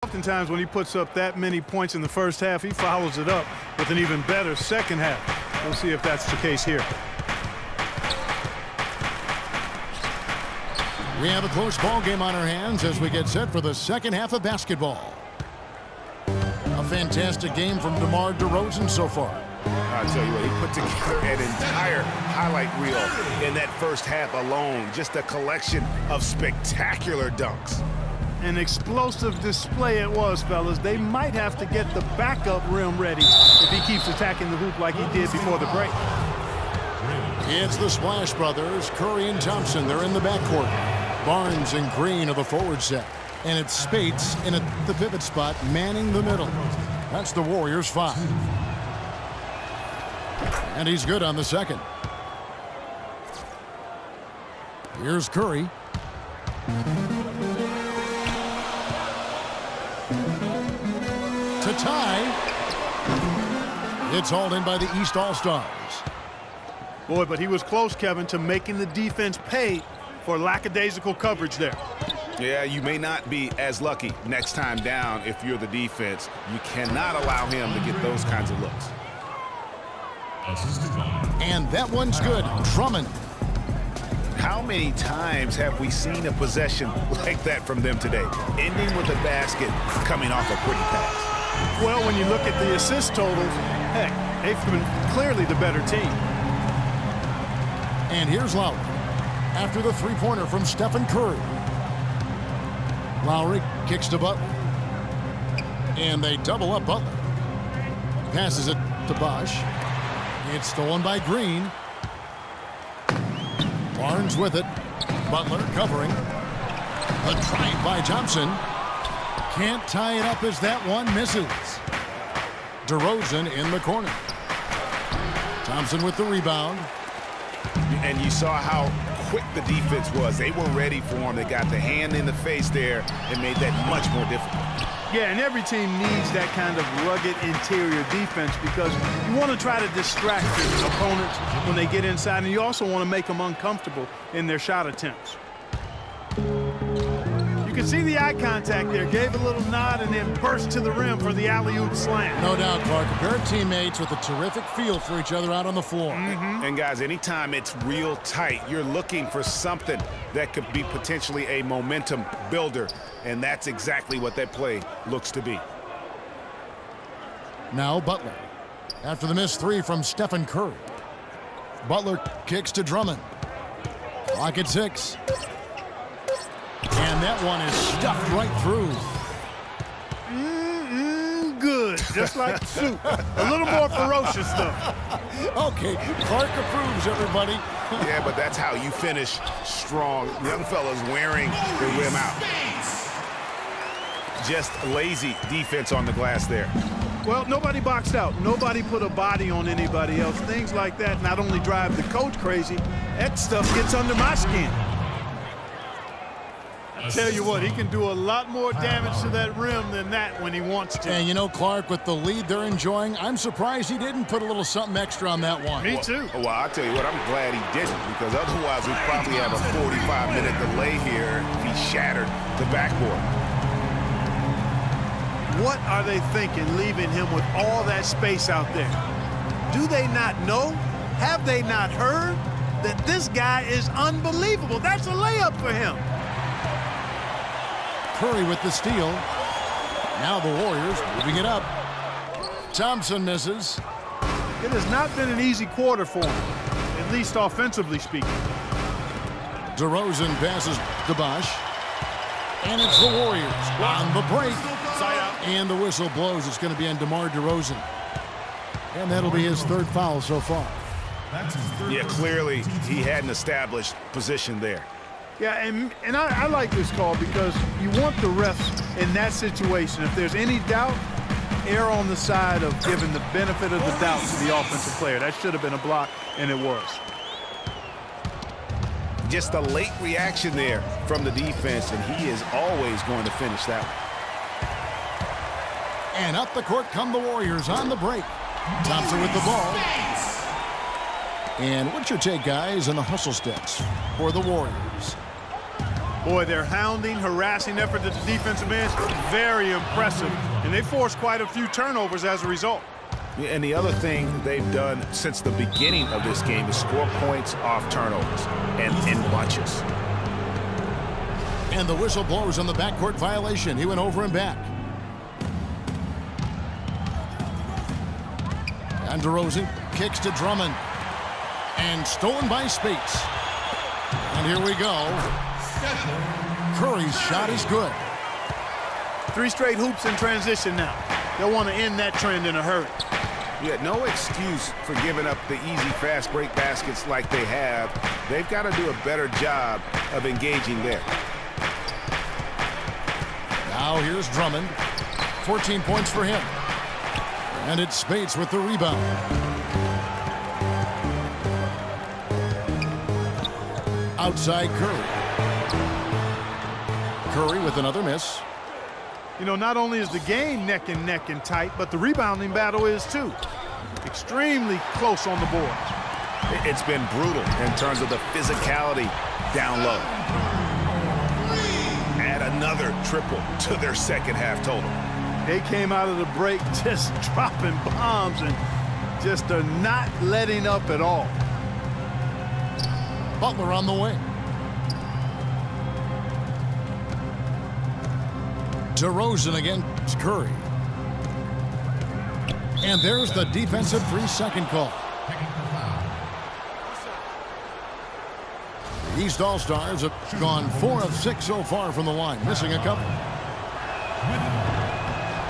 Oftentimes when he puts up that many points in the first half, he follows it up with an even better second half. We'll see if that's the case here. We have a close ball game on our hands as we get set for the second half of basketball. A fantastic game from DeMar DeRozan so far. I'll tell you what, he put together an entire highlight reel in that first half alone. Just a collection of spectacular dunks. An explosive display it was, fellas. They might have to get the backup rim ready if he keeps attacking the hoop like he did before the break. It's the Splash Brothers, Curry and Thompson. They're in the backcourt. Barnes and Green are the forward set. And it's Spates in the pivot spot, manning the middle. That's the Warriors' 5. And he's good on the second. Here's Curry. To tie. It's hauled in by the East All-Stars. Boy, but he was close, Kevin, to making the defense pay for lackadaisical coverage there. Yeah, you may not be as lucky next time down if you're the defense. You cannot allow him to get those kinds of looks. And that one's good. Drummond. How many times have we seen a possession like that from them today, ending with a basket coming off a pretty pass? Well, when you look at the assist totals, heck, they've been clearly the better team. And here's Lowry after the three-pointer from Stephen Curry. Lowry kicks to Butler. And they double up Butler. Passes it to Bosh. It's stolen by Green. Barnes with it. Butler covering. A drive by Thompson. Can't tie it up as that one misses. DeRozan in the corner. Thompson with the rebound. And you saw how quick the defense was. They were ready for him. They got the hand in the face there and made that much more difficult. Yeah, and every team needs that kind of rugged interior defense because you want to try to distract your opponents when they get inside, and you also want to make them uncomfortable in their shot attempts. You can see the eye contact there. Gave a little nod and then burst to the rim for the alley-oop slam. No doubt, Clark. A pair of teammates with a terrific feel for each other out on the floor. And guys, anytime it's real tight, you're looking for something that could be potentially a momentum builder, and that's exactly what that play looks to be. Now Butler. After the missed three from Stephen Curry. Butler kicks to Drummond. Clock at 6. And that one is stuffed right through. Good, just like soup. A little more ferocious, though. Okay, Clark approves, everybody. Yeah, but that's how you finish strong. Young fellas wearing the rim out. Just lazy defense on the glass there. Well, nobody boxed out. Nobody put a body on anybody else. Things like that not only drive the coach crazy, that stuff gets under my skin. Tell you what, he can do a lot more damage to that rim than that when he wants to. And you know, Clark, with the lead they're enjoying, I'm surprised he didn't put a little something extra on that one. Me too. Well, I'll tell you what, I'm glad he didn't, because otherwise we'd probably have a 45-minute delay here if he shattered the backboard. What are they thinking leaving him with all that space out there? Do they not know? Have they not heard that this guy is unbelievable? That's a layup for him. Curry with the steal. Now the Warriors moving it up. Thompson misses. It has not been an easy quarter for him, at least offensively speaking. DeRozan passes to Bosh. And it's the Warriors on the break. And the whistle blows. It's going to be on DeMar DeRozan. And that'll be his third foul so far. Yeah, clearly he had an established position there. Yeah, and I like this call because you want the refs in that situation. If there's any doubt, err on the side of giving the benefit of the doubt to the offensive player. That should have been a block, and it was. Just a late reaction there from the defense, and he is always going to finish that one. And up the court come the Warriors on the break. Thompson with the ball. And what's your take, guys, on the hustle steps for the Warriors? Boy, their hounding, harassing effort at the defensive end, very impressive. And they forced quite a few turnovers as a result. Yeah, and the other thing they've done since the beginning of this game is score points off turnovers and in bunches. And the whistle blows on the backcourt violation. He went over and back. And DeRozan kicks to Drummond. And stolen by Spates. And here we go. Curry's shot is good. 3 straight hoops in transition now. They'll want to end that trend in a hurry. Yeah, no excuse for giving up the easy fast break baskets like they have. They've got to do a better job of engaging there. Now here's Drummond. 14 points for him. And it's Spates with the rebound. Outside Curry. Curry with another miss. You know, not only is the game neck and neck and tight, but the rebounding battle is too. Extremely close on the boards. It's been brutal in terms of the physicality down low. Add another triple to their second half total. They came out of the break just dropping bombs and just are not letting up at all. Butler on the wing. DeRozan against Curry. And there's the defensive 3-second call. The East All-Stars have gone 4 of 6 so far from the line, missing a couple.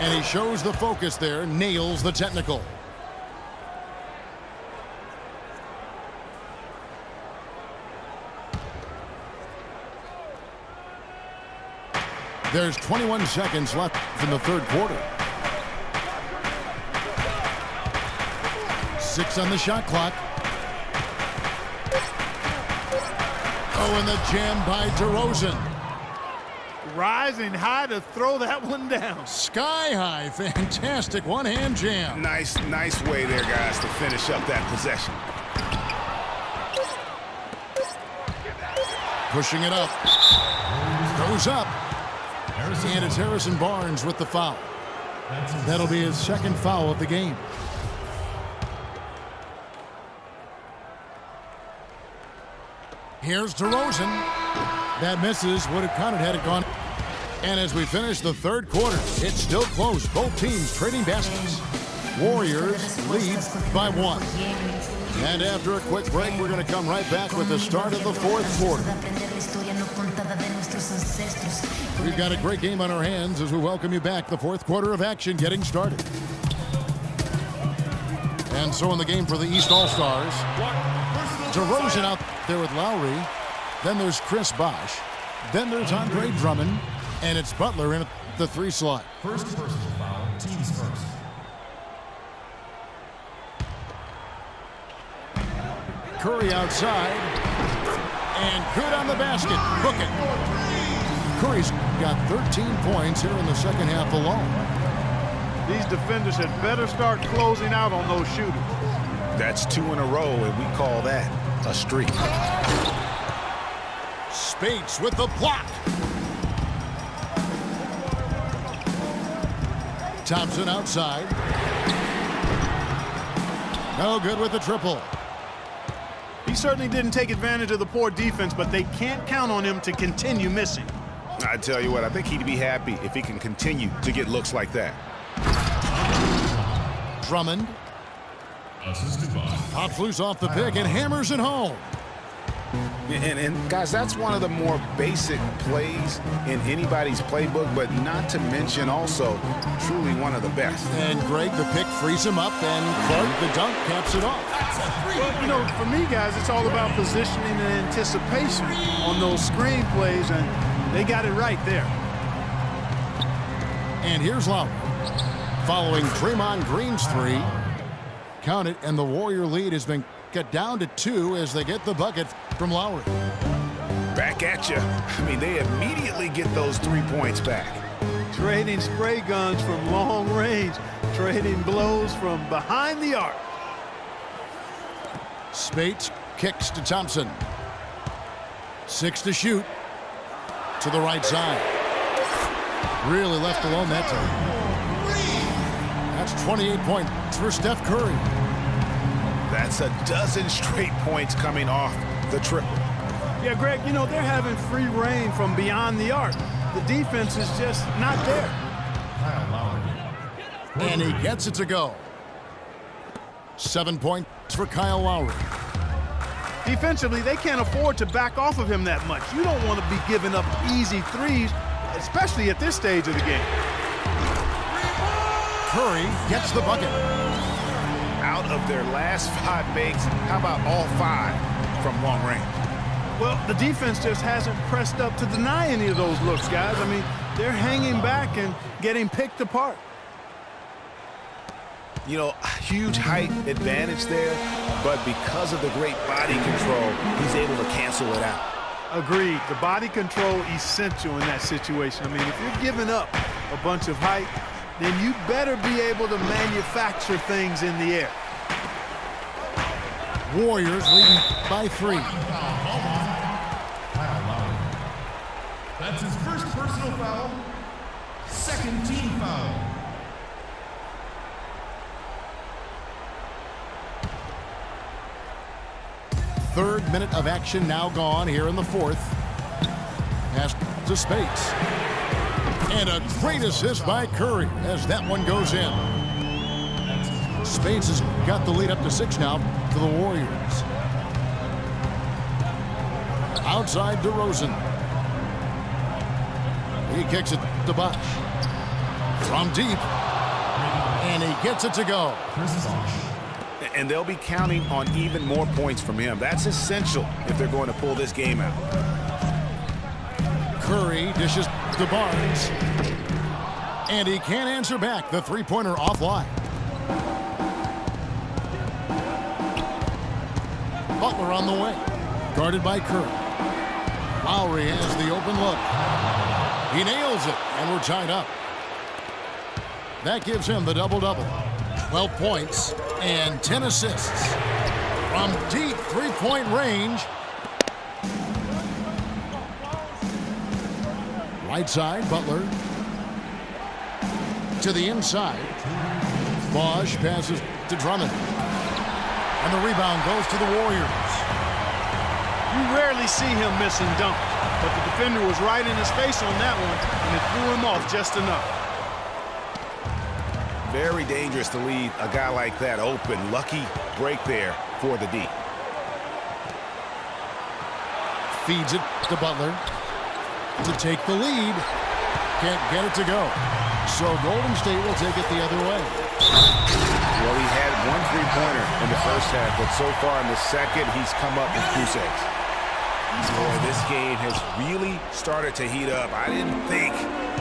And he shows the focus there, nails the technical. There's 21 seconds left in the third quarter. 6 on the shot clock. Oh, and the jam by DeRozan. Rising high to throw that one down. Sky high, fantastic one-hand jam. Nice way there, guys, to finish up that possession. Pushing it up. Goes up. And it's Harrison Barnes with the foul. That'll be his second foul of the game. Here's DeRozan. That misses. Would have counted had it gone. And as we finish the third quarter, it's still close. Both teams trading baskets. Warriors lead by 1. And after a quick break, we're going to come right back with the start of the fourth quarter. We've got a great game on our hands as we welcome you back. The fourth quarter of action getting started. And so in the game for the East All-Stars, DeRozan out there with Lowry. Then there's Chris Bosh. Then there's Andre Drummond. And it's Butler in at the 3 slot. First personal foul, teams first. Curry outside. And good on the basket. Book it. Curry's got 13 points here in the second half alone. These defenders had better start closing out on those shooters. That's 2 in a row, and we call that a streak. Spates with the block. Thompson outside. No good with the triple. He certainly didn't take advantage of the poor defense, but they can't count on him to continue missing. I tell you what, I think he'd be happy if he can continue to get looks like that. Drummond. Assisted by. Pops loose off the pick and hammers it home. And guys, that's one of the more basic plays in anybody's playbook, but not to mention also truly one of the best. And Greg, the pick frees him up, and Clark, the dunk, caps it off. Well, you know, for me, guys, it's all about positioning and anticipation on those screen plays, and they got it right there. And here's Lowry. Following Draymond Green's 3. Count it, and the Warrior lead has been cut down to 2 as they get the bucket from Lowry. Back at you. I mean, they immediately get those 3 points back. Trading spray guns from long range, trading blows from behind the arc. Spates kicks to Thompson. 6 to shoot. to the right side. Really left alone that time. That's 28 points for Steph Curry. That's a dozen straight points coming off the triple. Yeah, Greg, you know, they're having free reign from beyond the arc. The defense is just not there. Kyle Lowry. And he gets it to go. 7 points for Kyle Lowry. Defensively, they can't afford to back off of him that much. You don't want to be giving up easy threes, especially at this stage of the game. Curry gets the bucket. Out of their last 5 makes, how about all 5 from long range? Well, the defense just hasn't pressed up to deny any of those looks, guys. I mean, they're hanging back and getting picked apart. You know, huge height advantage there, but because of the great body control, he's able to cancel it out. Agreed. The body control essential in that situation. I mean, if you're giving up a bunch of height, then you better be able to manufacture things in the air. Warriors leading by 3. Kyle Lowry. That's his first personal foul. Second team foul. Third minute of action now gone here in the fourth. Pass to Speights. And a great assist by Curry as that one goes in. Speights has got the lead up to 6 now for the Warriors. Outside DeRozan. He kicks it to Bosh. From deep. And he gets it to go. Chris Bosh. And they'll be counting on even more points from him. That's essential if they're going to pull this game out. Curry dishes to Barnes. And he can't answer back. The three-pointer offline. Butler on the way. Guarded by Curry. Lowry has the open look. He nails it, and we're tied up. That gives him the double-double. 12 points and 10 assists. From deep three-point range. Right side, Butler. To the inside. Bosh passes to Drummond. And the rebound goes to the Warriors. You rarely see him miss and dunk, but the defender was right in his face on that one, and it threw him off just enough. Very dangerous to leave a guy like that open. Lucky break there for the D. Feeds it to Butler to take the lead. Can't get it to go. So Golden State will take it the other way. Well, he had one three-pointer in the first half, but so far in the second, he's come up with goose eggs. Boy, this game has really started to heat up. I didn't think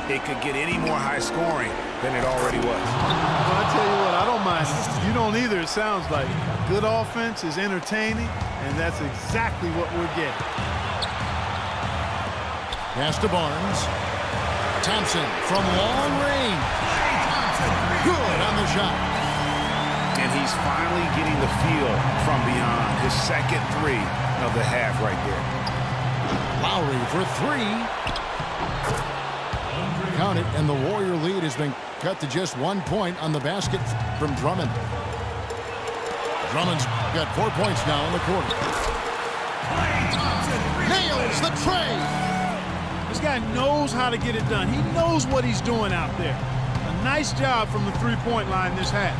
it could get any more high scoring than it already was. Well, I tell you what, I don't mind. You don't either, it sounds like. Good offense is entertaining, and that's exactly what we're getting. Pass to Barnes. Thompson from long range. Good on the shot. And he's finally getting the feel from beyond. His second three of the half right there. Lowry for 3. Count it, and the Warrior lead has been cut to just 1 point on the basket from Drummond. Drummond's got 4 points now in the quarter. Nails the tray. This guy knows how to get it done. He knows what he's doing out there. A nice job from the three-point line this half.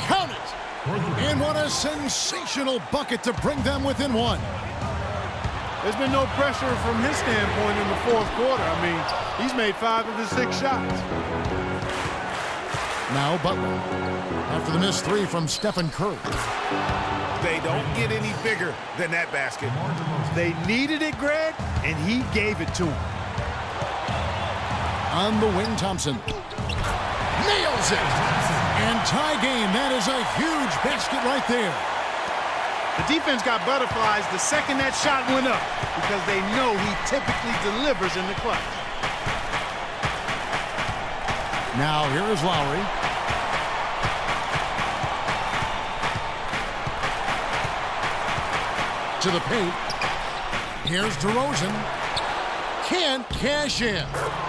Count it. And what a sensational bucket to bring them within 1. There's been no pressure from his standpoint in the fourth quarter. I mean, he's made 5 of his 6 shots. Now Butler. After the missed 3 from Stephen Curry. They don't get any bigger than that basket. They needed it, Greg, and he gave it to him. On the wing, Thompson. Nails it. And tie game. That is a huge basket right there. The defense got butterflies the second that shot went up because they know he typically delivers in the clutch. Now here is Lowry. To the paint. Here's DeRozan. Can't cash in.